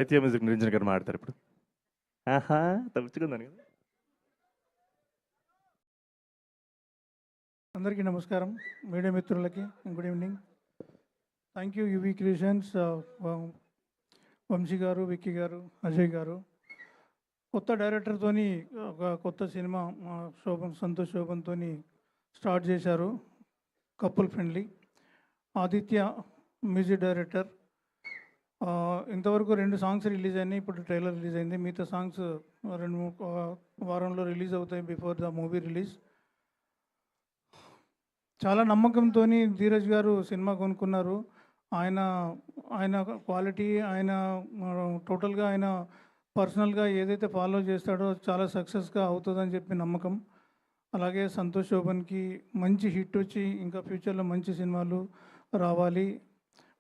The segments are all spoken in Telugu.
అయితే మ్యూజిక్ నిరంజన్ గారు మాడతారు ఇప్పుడు. ఆహా! తప్పించుకుందాను కదా. అందరికీ నమస్కారం. మీడియా మిత్రులకి good evening. Thank you UV creations, Vamsi గారు, విక్కీ గారు, అజయ్ గారు. కొత్త డైరెక్టర్తోని ఒక కొత్త సినిమా సంతోష్ శోభన్తోని స్టార్ట్ చేశారు. Couple friendly. Aditya music director. ఇంతవరకు 2 సాంగ్స్ రిలీజ్ అయినాయి. ఇప్పుడు ట్రైలర్ రిలీజ్ అయింది. మిగతా సాంగ్స్ 2 వారంలో రిలీజ్ అవుతాయి బిఫోర్ ద మూవీ రిలీజ్. చాలా నమ్మకంతో ధీరజ్ గారు సినిమా కొనుక్కున్నారు. ఆయన ఆయన క్వాలిటీ, ఆయన టోటల్గా ఆయన పర్సనల్గా ఏదైతే ఫాలో చేస్తాడో చాలా సక్సెస్గా అవుతుందని చెప్పి నమ్మకం. అలాగే సంతోష్ శోభన్కి మంచి హిట్ వచ్చి ఇంకా ఫ్యూచర్లో మంచి సినిమాలు రావాలి.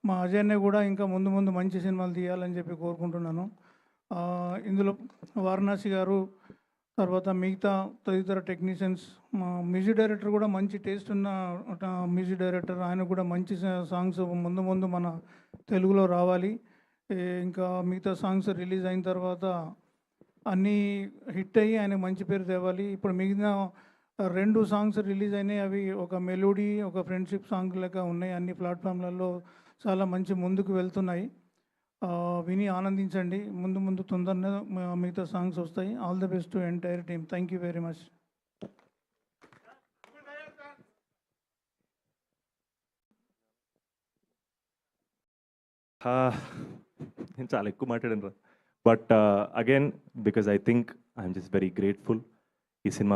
మా అజయ్నే కూడా ఇంకా ముందు ముందు మంచి సినిమాలు తీయాలని చెప్పి కోరుకుంటున్నాను. ఇందులో వారణాసి గారు, తర్వాత మిగతా తదితర టెక్నీషియన్స్, మా మ్యూజిక్ డైరెక్టర్ కూడా మంచి టేస్ట్ ఉన్న మ్యూజిక్ డైరెక్టర్. ఆయన కూడా మంచి సాంగ్స్ ముందు ముందు మన తెలుగులో రావాలి. ఇంకా మిగతా సాంగ్స్ రిలీజ్ అయిన తర్వాత అన్నీ హిట్ అయ్యి ఆయన మంచి పేరు తేవాలి. ఇప్పుడు మిగిలిన 2 సాంగ్స్ రిలీజ్ అయినాయి. అవి ఒక మెలోడీ, ఒక ఫ్రెండ్షిప్ సాంగ్ లెక్క ఉన్నాయి. అన్ని ప్లాట్ఫామ్లలో చాలా మంచి ముందుకు వెళ్తున్నాయి. విని ఆనందించండి. ముందు ముందు తొందరగా మిగతా సాంగ్స్ వస్తాయి. All the best to entire team. Thank you very much. నేను చాలా ఎక్కువ మాట్లాడాను రా. But again because I think I'm just very grateful ఈ సినిమా